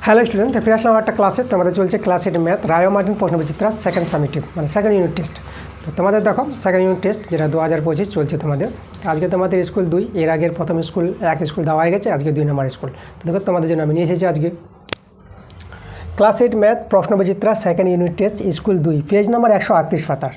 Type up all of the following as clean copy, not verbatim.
Hello student, ফিরে আসলাম একটা ক্লাসে। তোমাদের চলছে ক্লাস 8 ম্যাথ রায় মার্টিন প্রশ্নবিচিত্রা সেকেন্ড সামিটিভ, মানে সেকেন্ড ইউনিট টেস্ট। তো তোমাদের দেখো সেকেন্ড ইউনিট টেস্ট যেটা 2025 চলছে তোমাদের। আজকে তোমাদের স্কুল 2, এর আগের প্রথম স্কুল 1 স্কুল দেওয়া হয়ে গেছে, আজকে 2 নম্বর স্কুল। তো দেখো তোমাদের জন্য আমি নিয়ে এসেছি আজকে class 8 math Prashnabichitra second unit test school 2, page number 138 পাতার।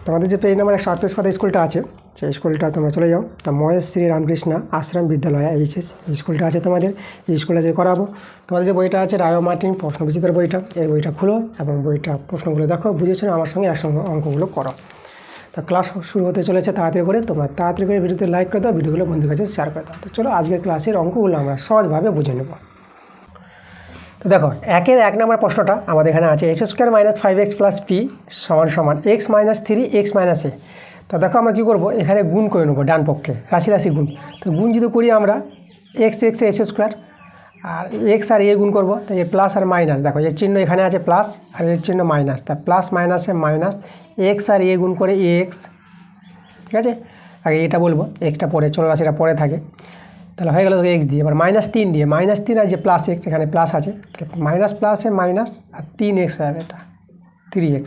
তোমাদের যে পেজ নাম্বার 138 পাতা স্কুলটা আছে, সেই স্কুলটা তোমরা চলে যাও। তা মহেশ শ্রী রামকৃষ্ণ আশ্রম বিদ্যালয় এইচএস এই স্কুলটা আছে তোমাদের। এই স্কুলে যে করাবো, তোমাদের যে বইটা আছে রায় মার্টিন প্রশ্নবিচিত্রার বইটা, এই বইটা খুলো এবং বইটা প্রশ্নগুলো দেখো, বুঝেছো না, আমার সঙ্গে একসঙ্গে অঙ্কগুলো করো। তা ক্লাস শুরু হতে চলেছে, তাড়াতাড়ি করে তোমরা তাড়াতাড়ি করে ভিডিওতে লাইক করে দাও, ভিডিওগুলো বন্ধুর কাছে শেয়ার করে দাও। তো চলো আজকের ক্লাসের অঙ্কগুলো আমরা সহজভাবে বুঝে নেব। তো দেখো 1 নম্বর প্রশ্নটা আমাদের এখানে আছে x² - 5x + p = x - 3 x - a। তো দেখো আমরা কী করবো, এখানে গুণ করে নেবো ডান পক্ষে, রাশি রাশি গুণ। তো গুণ যদি করি আমরা x s² R x R a গুণ করবো, তো এর প্লাস আর মাইনাস, দেখো এর চিহ্ন এখানে আছে প্লাস আর এর চিহ্ন মাইনাস, তা প্লাস মাইনাসে মাইনাস, x আর a গুণ করে ax। ঠিক আছে, আগে এটা বলবো, এক্সটা পরে চলো, রাশিটা পরে থাকে, তাহলে হয়ে গেল এক্স দিয়ে। এবার -3 দিয়ে, -3 আর যে প্লাস এক্স, এখানে প্লাস আছে, মাইনাস প্লাসে মাইনাস আর 3x হয়ে যাবে, এটা 3x।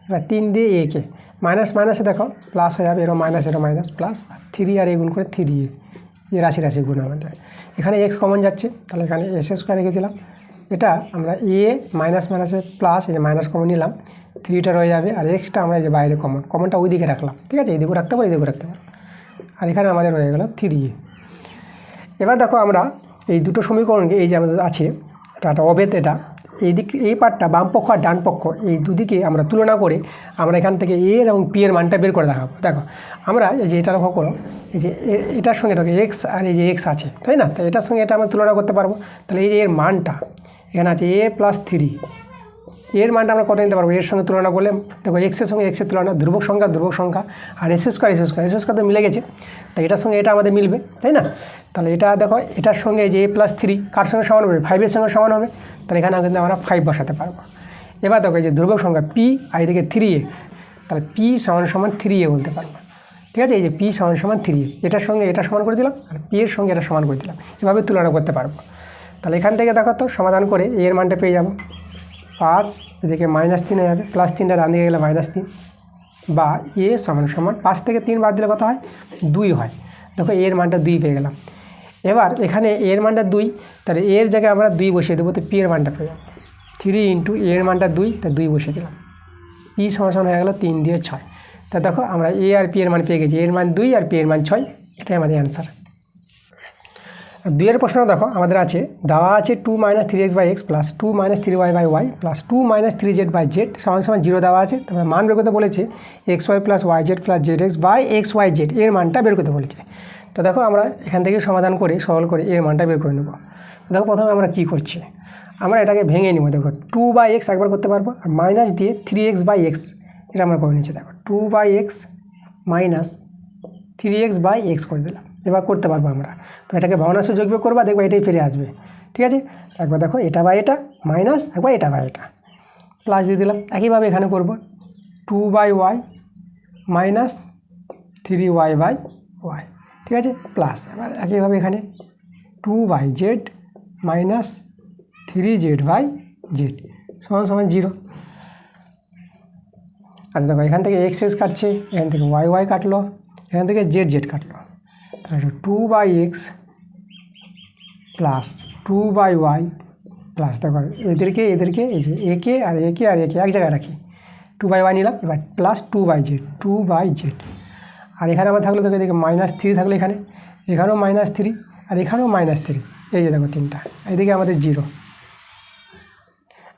এবার 3 দিয়ে একে মাইনাস মাইনাসে দেখো প্লাস হয়ে যাবে, এরও মাইনাস এরও মাইনাস প্লাস, আর 3 আর এ গুণ করে 3a, এই রাশি রাশি গুণ আমাদের। এখানে এক্স কমন যাচ্ছে, তাহলে এখানে s² রেখে দিলাম। এটা আমরা এ মাইনাস মাইনাসে প্লাস, এই যে মাইনাস কমন নিলাম, 3টা রয়ে যাবে, আর এক্সটা আমরা এই যে বাইরে কমনটা ওই দিকে রাখলাম। ঠিক আছে, এইদিকেও রাখতে পারো, এইদিকেও রাখতে পারো, আর এখানে আমাদের রয়ে গেল 3a। এবার দেখো আমরা এই দুটো সমীকরণকে, এই যে আমাদের আছে এটা অভেদ, এটা এই দিক, এই পার্টটা বাম পক্ষ আর ডান পক্ষ, এই দুদিকে আমরা তুলনা করে আমরা এখান থেকে এ এবং পি এর মানটা বের করে দেখাবো। দেখো আমরা এই যে এটা লক্ষ্য করো, এই যে এটার সঙ্গে দেখো এক্স আর এই যে এক্স আছে, তাই না? তো এটার সঙ্গে এটা আমরা তুলনা করতে পারবো। তাহলে এই যে এর মানটা এখানে আছে a + 3, এর মানটা আমরা কত নিতে পারবো, এর সঙ্গে তুলনা করলে দেখো এক্সের সঙ্গে এক্সের তুলনা, ধ্রুবক সংখ্যা, আর s² তো মিলে গেছে, তাই এটার সঙ্গে এটা আমাদের মিলবে, তাই না? তাহলে এটা দেখো এটার সঙ্গে যে a + 3 কার সঙ্গে সমান হবে, 5-এর সঙ্গে সমান হবে, তাহলে এখানে কিন্তু আমরা 5 বসাতে পারবো। এবার দেখো এই যে ধ্রুবক সংখ্যা p আর এদিকে 3a, তাহলে p = 3a বলতে পারবো। ঠিক আছে, এই যে p = 3a, এটার সঙ্গে এটা সমান করে দিলাম আর p এর সঙ্গে এটা সমান করে দিলাম, এভাবে তুলনা করতে পারবো। তাহলে এখান থেকে দেখো তো সমাধান করে a এর মানটা পেয়ে যাবো 5, এদিকে -3 হয়ে যাবে, +3টা ডান দিকে গেলে -3, বা a = 5 থেকে 3 বাদ দিলে কত হয়, 2 হয়। দেখো এর মানটা 2 পেয়ে গেলাম। এবার এখানে এর মানটা 2, তাহলে এর জায়গায় আমরা 2 বসিয়ে দেবো, তো p এর মানটা পেয়ে যাবো 3 × এর মানটা 2, তাই 2 বসিয়ে দিলাম, p = হয়ে গেল 3 দিয়ে 6। তা দেখো আমরা a আর p এর মান পেয়ে গেছি, এর মান 2 আর p এর মান 6, এটাই আমাদের অ্যান্সার। 2 এর প্রশ্ন দেখো আমাদের আছে, দেওয়া আছে 2 - 3x/x + 2 - 3y/y + 2 - 3z/z = 0 দেওয়া আছে। তারপরে মান বের করতে বলেছে xy + yz + zx/xyz, এর মানটা বের করতে বলেছে। তো দেখো আমরা এখান থেকে সমাধান করে সরল করে এর মানটা বের করে নেব। দেখো প্রথমে আমরা কি করছি, আমরা এটাকে ভেঙে নিব। দেখো 2/x একবার করতে পারবো, আর মাইনাস দিয়ে 3x/x এটা আমরা করে নিচ্ছি। দেখো 2/x - 3x/x করে দিলাম, এবার করতে পারবো আমরা। তো এটাকে ভগ্নাংশে যোগ বিয়োগ করবা, দেখবা এটাই ফিরে আসবে। ঠিক আছে, একবার দেখো এটা বা এটা মাইনাস, একবার এটা বা এটা প্লাস দিয়ে দিলাম। একইভাবে এখানে করব 2/y - 3y/y, ঠিক আছে, প্লাস। এবার একইভাবে এখানে 2/z - 3z/z = 0। আচ্ছা দেখো এখান থেকে x কাটছে, এখান থেকে y কাটলো, এখান থেকে z কাটলো, তাহলে 2/x + 2/y প্লাস, দেখো এদেরকে এই যে একে আর একে এক জায়গায় রাখি, 2/y নিলাম, এবার প্লাস 2/z, আর এখানে আমার থাকলো, দেখো এদিকে -3 থাকলো, এখানেও -3 আর এখানেও -3, এই যে দেখো 3টা, এদিকে আমাদের 0।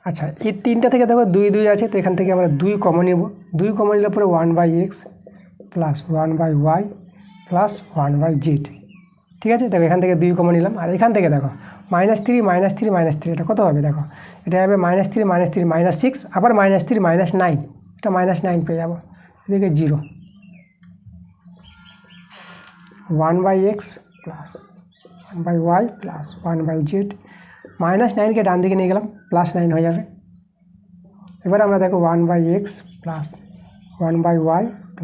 আচ্ছা এই 3টা থেকে দেখো 2 2 আছে, তো এখান থেকে আমরা 2 কমন নেব, 2 কমন নিলে পরে 1/x + 1/y + 1/z। ঠিক আছে, দেখো এখান থেকে 2 কমন নিলাম, আর এখান থেকে দেখো -3 এটা কত হবে, দেখো এটা হবে -3 -6, আবার -3 -9, এটা -9 পেয়ে যাবো, এদিকে 0। 1/x + 1/y + 1/z, -9কে ডান দিকে নিয়ে গেলাম, +9 হয়ে যাবে। এবার আমরা দেখো 1/x + 1/y +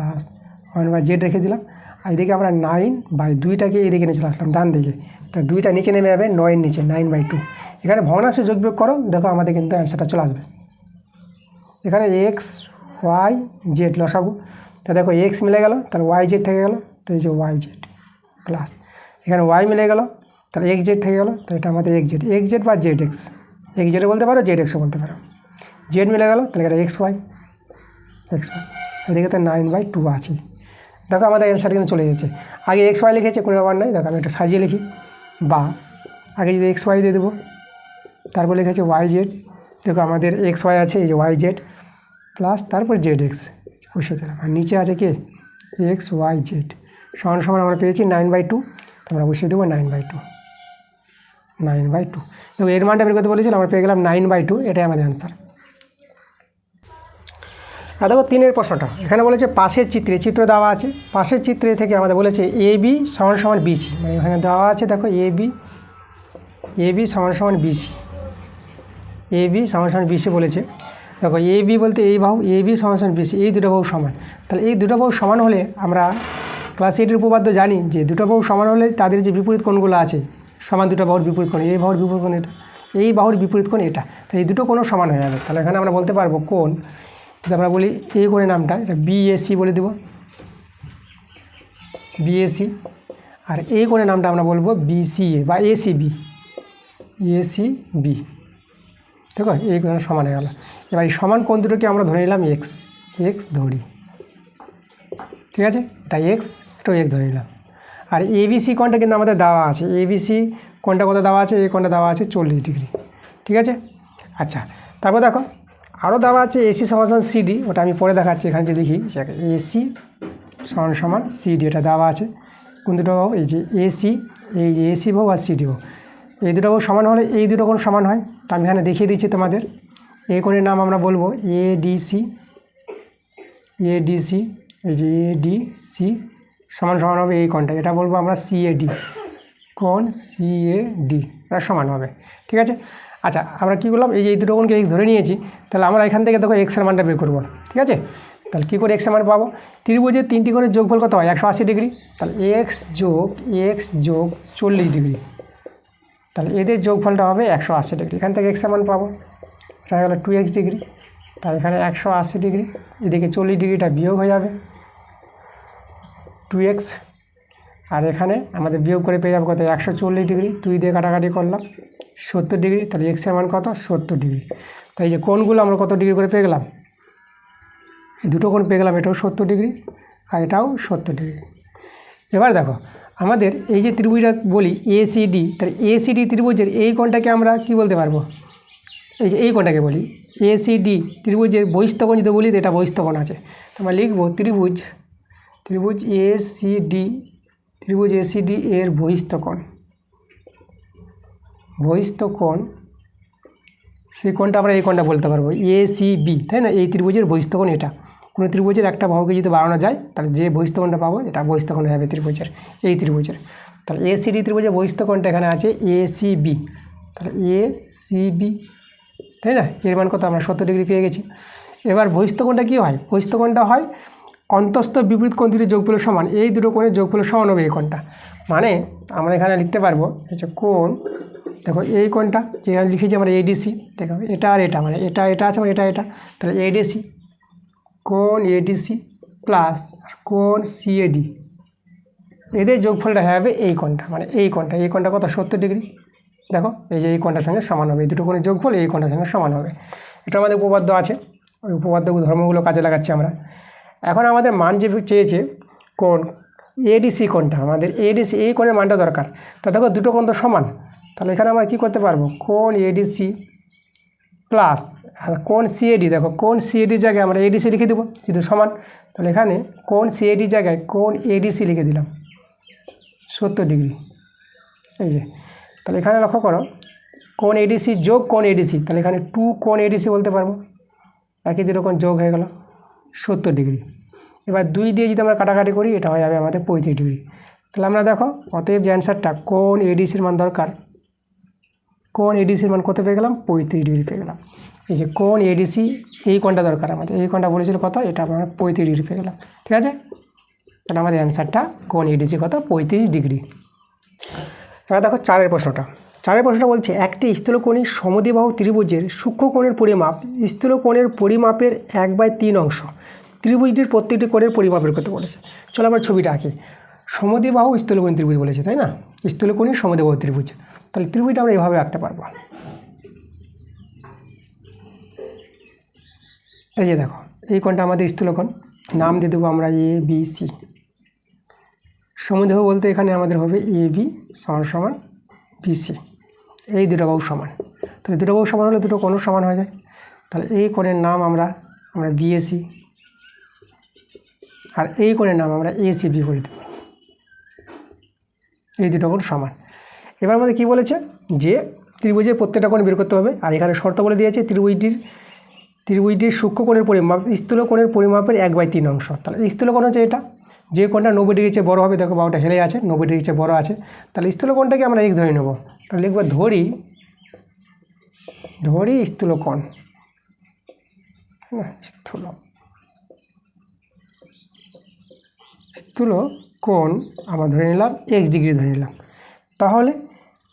1/z রেখে দিলাম, আর এদিকে আমরা 9/2টাকে এদিকে নিয়ে চলে আসলাম ডান দিকে, তা 2টা নিচে নেমে যাবে 9 এর নিচে, 9/2। এখানে ভগ্নাংশে যোগ বিয়োগ করো, দেখো আমাদের কিন্তু অ্যান্সারটা চলে আসবে। এখানে এক্স ওয়াই জেড লসাগু, তা দেখো এক্স মিলে গেল, তাহলে ওয়াই জেড থেকে গেল, তো এই যে ওয়াই জেড প্লাস এখানে ওয়াই মিলে গেল, তাহলে এক্স জেড থেকে গেল, তো এটা আমাদের এক্স জেড বা জেড এক্স জেডও বলতে পারো, জেড এক্সও বলতে পারো। জেড মিলে গেল, তাহলে এটা এক্স ওয়াই এদিকে তো 9/2 আছে। দেখো আমাদের অ্যান্সার কিন্তু চলে যাচ্ছে। আগে এক্স ওয়াই লিখেছে, কোনো ব্যাপার নাই, দেখো আমি একটা সাজিয়ে লিখি, বা আগে যদি এক্স ওয়াই দিয়ে দেবো, তারপর লিখেছে ওয়াই জেড, দেখো আমাদের এক্স ওয়াই আছে, এই যে ওয়াই জেড প্লাস তারপর জেড এক্স বসে দিলাম, আর নিচে আছে কি এক্স ওয়াই জেড সমান সমান আমরা পেয়েছি 9/2, তো আমরা বসিয়ে দেবো 9/2। দেখো এর মানটা বের করতে বলেছিল, আমরা পেয়ে গেলাম 9/2, এটাই আমাদের অ্যান্সার। আর দেখো 3 প্রশ্নটা এখানে বলেছে পাশের চিত্র দেওয়া আছে, পাশের চিত্রে থেকে আমাদের বলেছে এ বি সমান সমান বিসি, মানে এখানে দেওয়া আছে দেখো এ বি সমান সমান বিসি বলেছে। দেখো এ বি বলতে এই বাহু, এ বি সমান সমান বিসি, এই দুটো বাহু সমান, তাহলে এই দুটো বাহু সমান হলে আমরা ক্লাস 8-এর উপপাদ্য জানি যে দুটো বাহু সমান হলে তাদের যে বিপরীত কোণগুলো আছে সমান, দুটো বাহুর বিপরীত কোণ, এই বাহুর বিপরীত কোণ এটা, এই বাহুর বিপরীত কোণ এটা, তাই এই দুটো কোণও সমান হয়ে যাবে। তাহলে এখানে আমরা বলতে পারবো কোণ, যদি আমরা বলি এই কোণের নামটা এটা বিএসি বলে দেব, বিএসি, আর এই কোণের নামটা আমরা বলবো বিসিএ বা এসিবি, দেখো এই কোণ সমান হয়ে গেল। এবার এই সমান কোণ দুটোকে আমরা ধরে নিলাম এক্স ধরি, ঠিক আছে, এটা এক্স, এটাও এক্স ধরে নিলাম। আর এবিসি কোণটা কিন্তু আমাদের দেওয়া আছে, এবিসি কোণটা কত দেওয়া আছে, এই কোণটা দেওয়া আছে 40 ডিগ্রি, ঠিক আছে। আচ্ছা, তারপর দেখো আরও দেওয়া আছে এসি সমান সিডি, ওটা আমি পরে দেখাচ্ছি, এখানে যে লিখি এসি সমান সিডি, এটা দেওয়া আছে। কোন দুটো বাহু, এই যে এসি, এই যে এসি বাহু আর সিডি বাহু, এই দুটো বাহু সমান হলে এই দুটো কোণ সমান হয়। তো আমি এখানে দেখিয়ে দিচ্ছি তোমাদের, এই কোণের নাম আমরা বলবো এডিসি, এই যে এডিসি সমান হবে এই কোণটা, এটা বলবো আমরা সিএডি, কোণ সিএডি, এটা সমান হবে, ঠিক আছে। আচ্ছা, আমরা কী করলাম, এই যে এই দুটো কোণকে এক্স ধরে নিয়েছি, তাহলে আমরা এখান থেকে দেখো এক্সের মানটা বের করবো, ঠিক আছে। তাহলে কী করে এক্সের মান পাবো, ত্রিভুজের 3টি কোণের যোগফল কত হয় 180 ডিগ্রি, তাহলে এক্স যোগ 40 ডিগ্রি, তাহলে এদের যোগফলটা হবে 180 ডিগ্রি, এখান থেকে এক্সের মান পাবো, এটা হয়ে গেল 2x ডিগ্রি, তাহলে এখানে 180 ডিগ্রি, এদিকে 40 ডিগ্রিটা বিয়োগ হয়ে যাবে 2x, আর এখানে আমাদের বিয়োগ করে পেয়ে যাবো কত 140 ডিগ্রি, 2 দিয়ে কাটাকাটি করলাম 70 ডিগ্রি, তাহলে এক্সের মান কত 70 ডিগ্রি। তাই এই যে কোণগুলো আমরা কত ডিগ্রি করে পেয়ে গেলাম, এই দুটো কোণ পেয়ে গেলাম, এটাও 70 ডিগ্রি আর এটাও 70 ডিগ্রি। এবার দেখো আমাদের এই যে ত্রিভুজটা বলি এসিডি, তাহলে এসিডি ত্রিভুজের এই কোণটাকে আমরা কি বলতে পারবো, এই যে এই কোণটাকে বলি এসিডি ত্রিভুজের বহিস্থ কোণ যদি বলি, এটা বহিস্থ কোণ আছে, তো আমরা লিখবো ত্রিভুজ এসিডি এর বহিস্থ কোণ, সেই কোণটা আমরা এই কোণটা বলতে পারবো এসিবি, তাই না। এই ত্রিভুজের বহিস্থ কোণ এটা, কোনো ত্রিভুজের একটা বাহুকে যদি বাড়ানো যায় তাহলে যে বহিস্থ কোণটা পাবো এটা বহিস্থ কোণ হবে এই ত্রিভুজের। তাহলে এসিডি ত্রিভুজের বহিস্থ কোণটা এখানে আছে এসিবি, তাহলে এসিবি, তাই না। এর মান কত আমরা 70 ডিগ্রি পেয়ে গেছি। এবার বহিস্থ কোণটা কী হয়, বহিস্থ কোণটা হয় অন্তস্থ বিপরীত কোণ দুটির যোগফলের সমান, এই দুটো কোণের যোগফলের সমান হবে এই কোণটা, মানে আমরা এখানে লিখতে পারবো হচ্ছে কোণ, দেখো এই কোণটা যেখানে লিখেছি আমরা এডিসি, দেখো এটা আর এটা, মানে এটা আছে মানে এটা, তাহলে এডিসি, কোণ এডিসি প্লাস কোণ সিএডি, এদের যোগফলটা হবে এই কোণটা, মানে এই কোণটা কত 70 ডিগ্রি, দেখো এই যে এই কোণটার সঙ্গে সমান হবে, এই দুটো কোণের যোগফল এই কোণটার সঙ্গে সমান হবে। এটা আমাদের উপপাদ্য আছে, ওই উপপাদ্য ধর্মগুলো কাজে লাগাচ্ছি আমরা। এখন আমাদের মান যে চেয়েছে কোণ এডিসি কোণটা, আমাদের এডিসি এই কোণের মানটা দরকার, তা দেখো দুটো কোণ তো সমান, তাহলে এখানে আমরা কী করতে পারবো, কোণ এডিসি প্লাস কোণ সিএডি, দেখো কোণ সিএডির জায়গায় আমরা এডিসি লিখে দেবো যেহেতু সমান, তাহলে এখানে কোণ সিএডির জায়গায় কোণ এডিসি লিখে দিলাম 70 ডিগ্রি, এই যে। তাহলে এখানে লক্ষ্য করো কোণ এডিসি যোগ কোণ এডিসি, তাহলে এখানে 2 কোণ এডিসি বলতে পারবো, একই দুটো কোণ যোগ হয়ে গেল 70 ডিগ্রি। এবার 2 দিয়ে যদি আমরা কাটাকাটি করি এটা হয়ে যাবে আমাদের 35 ডিগ্রি। তাহলে আমরা দেখো অতএব যে অ্যান্সারটা কোণ এডিসির মান দরকার, কোণ এডিসির মান কত পেয়ে গেলাম 35 ডিগ্রি পেয়ে গেলাম। এই যে কোণ এডিসি এই কোণটা দরকার আমাদের, এই কোণটা বলেছিল কত, এটা আমরা 35 ডিগ্রি পেয়ে গেলাম, ঠিক আছে। তাহলে আমাদের অ্যান্সারটা কোণ এডিসি কত 35 ডিগ্রি। এবার দেখো 4 প্রশ্নটা, 4 প্রশ্নটা বলছে একটি স্থূলকোণী সমদ্বিবাহু ত্রিভুজের সূক্ষ্মকোণের পরিমাপ স্থূলকোণের পরিমাপের 1/3 অংশ ত্রিভুজটির প্রত্যেকটি কোণের পরিমাপ বের করতে বলেছে। চলো আমরা ছবিটা আঁকি। সমদ্বিবাহু স্থূলকোণী ত্রিভুজ বলেছে, তাই না? স্থূলকোণী সমদ্বিবাহু ত্রিভুজ, তাহলে ত্রিভুজটা আমরা এভাবে আঁকতে পারবো। এই যে দেখো, এই কোণটা আমাদের স্থূলকোণ, নাম দিয়ে দেবো আমরা ABC। সমদ্বিবাহু বলতে এখানে আমাদের হবে AB সমান BC, এই দুটো বাহু সমান। তাহলে দুটো বাহু সমান হলে দুটো কোণও সমান হয়ে যায়। তাহলে এই কোণের নাম আমরা BAC, আর এই কোণের নাম আমরা ACB বলে দেব। এই দুটো কোণ সমান। এবার আমাদের কী বলেছে যে ত্রিভুজের প্রত্যেকটা কোণ বের করতে হবে, আর এখানে শর্ত বলে দিয়েছে ত্রিভুজটির সূক্ষ্মকোণের পরিমাপ স্থূলকোণের পরিমাপের 1/3 অংশ। তাহলে স্থূলকোণ হচ্ছে এটা, যে কোণটা 90 ডিগ্রির চেয়ে বড়ো হবে, দেখো বাহুটা হেলে আছে, 90 ডিগ্রির চেয়ে বড়ো আছে, তাহলে স্থূলকোণটাকে আমরা x ধরে নেব। তাহলে লিখব ধরি স্থূলকোণ, স্থূলকোণ আমরা ধরে নিলাম x ডিগ্রি ধরে নিলাম। তাহলে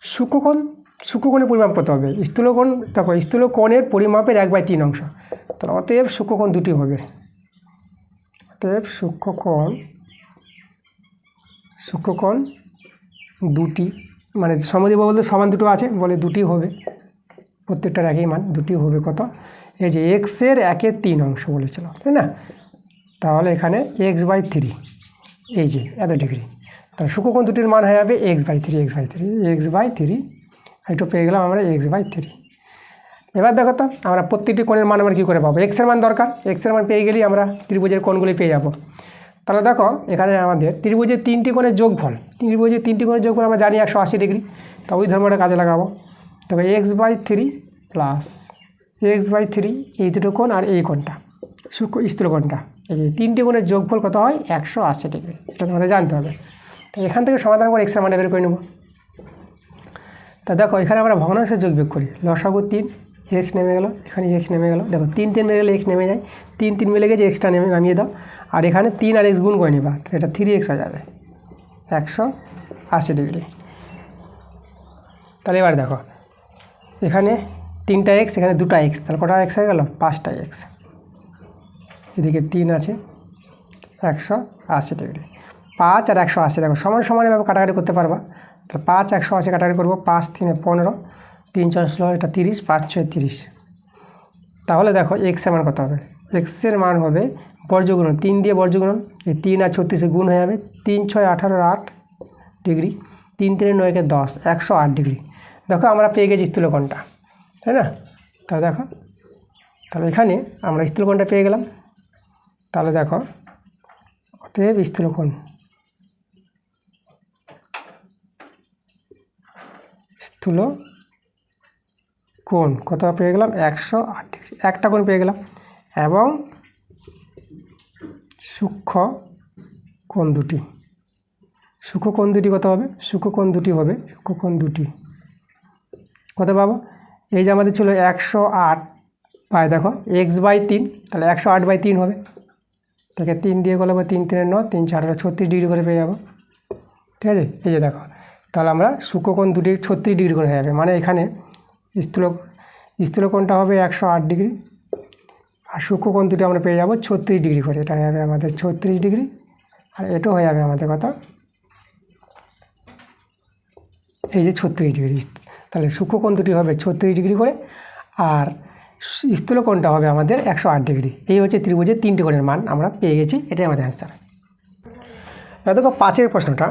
সূক্ষ্মকোণের পরিমাপ কত হবে? স্থূলকোণ দেখো, স্থূলকোণের পরিমাপের 1/3 অংশ, তাহলে অতএব সূক্ষ্মকোণ দুটি হবে। অতএব সূক্ষ্মকোণ দুটি, মানে সমদ্বিবাহু বলতে সমান দুটো আছে বলে দুটি হবে, প্রত্যেকটার একই মান, দুটি হবে কত? এই যে x-এর 1/3 অংশ বলেছিল, তাই না? তাহলে এখানে x/3, এই যে এত ডিগ্রি, তাহলে সূক্ষ্মকোণ দুটির মান হয়ে যাবে x/3 একটু পেয়ে গেলাম আমরা x/3। এবার দেখো তো আমরা প্রত্যেকটি কোণের মান আমরা কী করে পাবো? এক্সের মান দরকার, এক্সের মান পেয়ে গেলেই আমরা ত্রিভুজের কোণগুলি পেয়ে যাব। তাহলে দেখো এখানে আমাদের ত্রিভুজের 3টি কোণের যোগফল, আমরা জানি 180 ডিগ্রি, তা ওই ধর্মটা কাজে লাগাবো। তবে x/3 প্লাস x/3 এই দুটো কোণ আর এই কোণটা স্থূলকোণটা, এই যে 3টি কোণের যোগফল কত হয়? 180 ডিগ্রি, এটা তোমাদের জানতে হবে। তো এখান থেকে সমাধান করে এক্সের মানটা বের করে নেব। তা দেখো এখানে আমরা ভগ্নাংশের যোগ বিয়োগ করি, লসাগু 3, x নেমে গেল, এখানে x নেমে গেল, দেখো 3 মেরে গেলে x নেমে যায়, 3 মিলে গেছে, এক্সটা নামিয়ে দাও, আর এখানে 3 আর x গুণ করে নিবা, এটা 3x হয়ে যাবে 180 ডিগ্রি। তাহলে এবার দেখো এখানে 3টা x, এখানে 2টা x, তাহলে কটা x হয়ে গেল? 5টা x, এদিকে 3 আছে, 180 ডিগ্রি। 5 আর 180 দেখো সমান সমান এভাবে কাটাকাটি করতে পারবা। তাহলে 5 180 কাটাকাটি করবো, 5 3 15, 3 4 16, এটা 30, 5 6 30। তাহলে দেখো এক্সের মান কত হবে? এক্সের মান হবে বর্গগুণন, 3 দিয়ে বর্গগুণন, এই 3 আর 36 গুণ হয়ে যাবে, 3 6 18 8 ডিগ্রি, 3 3 9 10, 108 ডিগ্রি। দেখো আমরা পেয়ে গেছি স্থূলকোণটা, তাই না? তাহলে দেখো, তাহলে এখানে আমরা স্থূলকোণটা পেয়ে গেলাম। তাহলে দেখো অতএব স্থূলকোণ কত পেয়ে গেলাম? 108 ডিগ্রি, একটা কোণ পেয়ে গেলাম। এবং সূক্ষ্মকোণ দুটি কত হবে? সূক্ষ্মকোণ দুটি কত পাবো? এই যে আমাদের ছিল 108 বাই দেখো x/3, তাহলে 108/3 হবে, থেকে 3 দিয়ে গেলে 3 3 9, 3 4 36 ডিগ্রি করে পেয়ে যাবো, ঠিক আছে? এই যে দেখো, তাহলে আমরা সূক্ষ্মকোণ দুটি 36 ডিগ্রি করে হয়ে যাবে, মানে এখানে স্থূলকোণটা হবে 108 ডিগ্রি, আর সূক্ষ্মকোণ দুটি আমরা পেয়ে যাবো 36 ডিগ্রি করে, এটা হয়ে যাবে আমাদের 36 ডিগ্রি, আর এটাও হয়ে যাবে আমাদের কত? এই যে 36 ডিগ্রি। তাহলে সূক্ষ্মকোণ দুটি হবে 36 ডিগ্রি করে, আর স্থূলকোণটা হবে আমাদের 108 ডিগ্রি। এই হচ্ছে ত্রিভুজের 3টি কোণের মান আমরা পেয়ে গেছি, এটাই আমাদের অ্যান্সার। এবার দেখো 5 প্রশ্নটা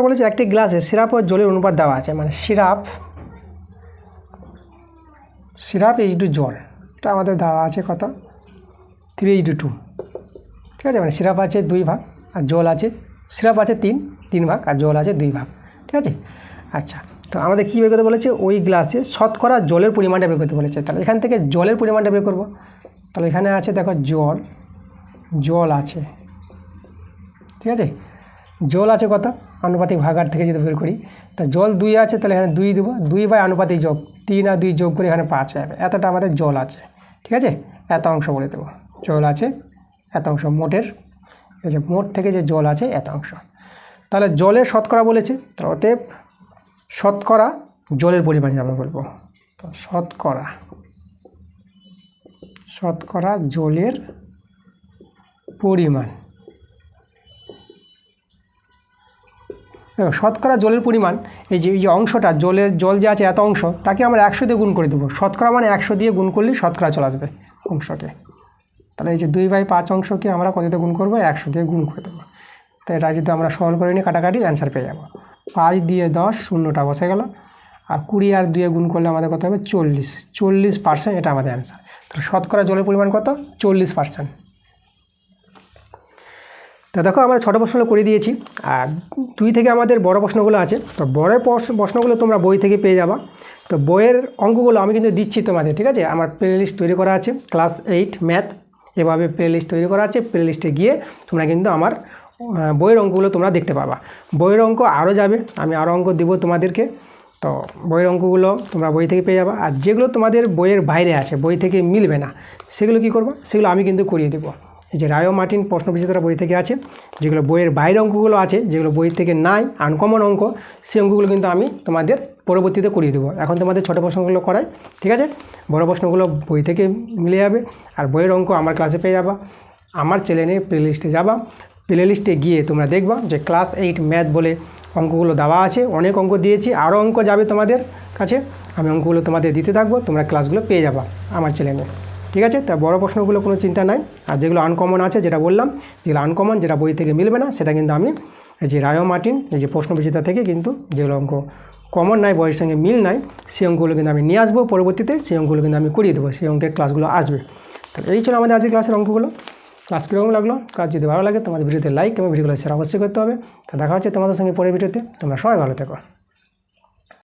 বলেছে একটি গ্লাসে সিরাপ ও জলের অনুপাত দেওয়া আছে, মানে সিরাপ H2 জল, এটা আমাদের দেওয়া আছে কত? 3:2, ঠিক আছে? মানে সিরাপ আছে 2 ভাগ আর জল আছে, সিরাপ আছে 3 ভাগ আর জল আছে 2 ভাগ, ঠিক আছে? আচ্ছা, তো আমাদের কী বের করতে বলেছে? ওই গ্লাসে শতকরা জলের পরিমাণটা বের করতে বলেছে। তাহলে এখান থেকে জলের পরিমাণটা বের করব। তাহলে এখানে আছে দেখো জল আছে, ঠিক আছে? জল আছে কত? আনুপাতিক ভাগার থেকে যদি বের করি, তা জল 2 আছে, তাহলে এখানে 2 দেবো, 2 বাই আনুপাতিক যোগ 3 আর 2 যোগ করে এখানে 5 হবে, এতটা আমাদের জল আছে, ঠিক আছে? এত অংশ বলে দেবো, জল আছে এত অংশ, এই যে মোট থেকে যে জল আছে এত অংশ। তাহলে জলের শতকরা বলেছে, তাহলে অতএব শতকরা জলের পরিমাণ আমরা বলবো। তো শতকরা জলের পরিমাণ। দেখো শতকরা জলের পরিমাণ এই যে অংশটা জল যে আছে এত অংশ তাকে আমরা 100 দিয়ে গুণ করে দেবো। শতকরা মানে 100 দিয়ে গুণ করলেই শতকরা চলে আসবে অংশকে। তাহলে এই যে 2/5 অংশকে আমরা কত দিয়ে গুণ করবো? 100 দিয়ে গুণ করে দেবো। তো এটা যদি আমরা সরল করে নিই কাটাকাটি অ্যান্সার পেয়ে যাবো। 5 দিয়ে 10 শূন্যটা বসে গেল, আর 20 আর 2 গুণ করলে আমাদের কত হবে? 40%। এটা আমাদের অ্যান্সার। তাহলে শতকরা জলের পরিমাণ কত? 40%। তা দেখো আমরা ছোটো প্রশ্নগুলো করে দিয়েছি, আর 2 থেকে আমাদের বড় প্রশ্নগুলো আছে। তো বড় প্রশ্নগুলো তোমরা বই থেকে পেয়ে যাবা। তো বইয়ের অঙ্কগুলো আমি কিন্তু দিচ্ছি তোমাদের, ঠিক আছে? আমার প্লে লিস্ট তৈরি করা আছে, ক্লাস 8 ম্যাথ এভাবে প্লে লিস্ট তৈরি করা আছে। প্লে লিস্টে গিয়ে তোমরা কিন্তু আমার বইয়ের অঙ্কগুলো তোমরা দেখতে পাবা। বইয়ের অঙ্ক আরও যাবে, আমি আরও অঙ্ক দেবো তোমাদেরকে। তো বইয়ের অঙ্কগুলো তোমরা বই থেকে পেয়ে যাবা। আর যেগুলো তোমাদের বইয়ের বাইরে আছে, বই থেকে মিলবে না, সেগুলো কী করবা? সেগুলো আমি কিন্তু করিয়ে দেবো। এই যে রায় ও মার্টিন প্রশ্নবিচিত্রা বই থেকে আছে, যেগুলো বইয়ের বাইরে অঙ্কগুলো আছে, যেগুলো বই থেকে নাই আনকমন অঙ্ক, সেই অঙ্কগুলো কিন্তু আমি তোমাদের পরবর্তীতে করিয়ে দেবো। এখন তোমাদের ছোটো প্রশ্নগুলো করাই, ঠিক আছে? বড় প্রশ্নগুলো বই থেকে মিলে যাবে, আর বইয়ের অঙ্ক আমার ক্লাসে পেয়ে যাবা। আমার চ্যানেলে প্লে লিস্টে যাবা, প্লে লিস্টে গিয়ে তোমরা দেখবা যে ক্লাস 8 ম্যাথ বলে অঙ্কগুলো দেওয়া আছে। অনেক অঙ্ক দিয়েছি, আরও অঙ্ক যাবে তোমাদের কাছে, আমি অঙ্কগুলো তোমাদের দিতে থাকবো, তোমরা ক্লাসগুলো পেয়ে যাবা আমার চ্যানেলে, ঠিক আছে? তা বড় প্রশ্নগুলো কোনো চিন্তা নাই। আর যেগুলো আনকমন আছে, যেটা বললাম, যেগুলো আনকমন, যেটা বই থেকে মিলবে না, সেটা কিন্তু আমি এই যে রায় ও মার্টিন এই যে প্রশ্নবিচিত্রা থেকে কিন্তু যেগুলো অঙ্ক কমন নাই, বইয়ের সঙ্গে মিল নাই, সেই অঙ্কগুলো কিন্তু আমি নিয়ে আসবো পরবর্তীতে। সেই অঙ্কগুলো কিন্তু আমি করিয়ে দেবো, সেই অঙ্কের ক্লাসগুলো আসবে। তাহলে এই ছিল আমাদের আজকের ক্লাসের অঙ্কগুলো। ক্লাস কীরকম লাগলো? ক্লাস যদি ভালো লাগে তোমাদের ভিডিওতে লাইক এবং ভিডিওগুলো শেয়ার অবশ্যই করতে হবে। তা দেখা হচ্ছে তোমাদের সঙ্গে পরের ভিডিওতে। তোমরা সবাই ভালো থেকো।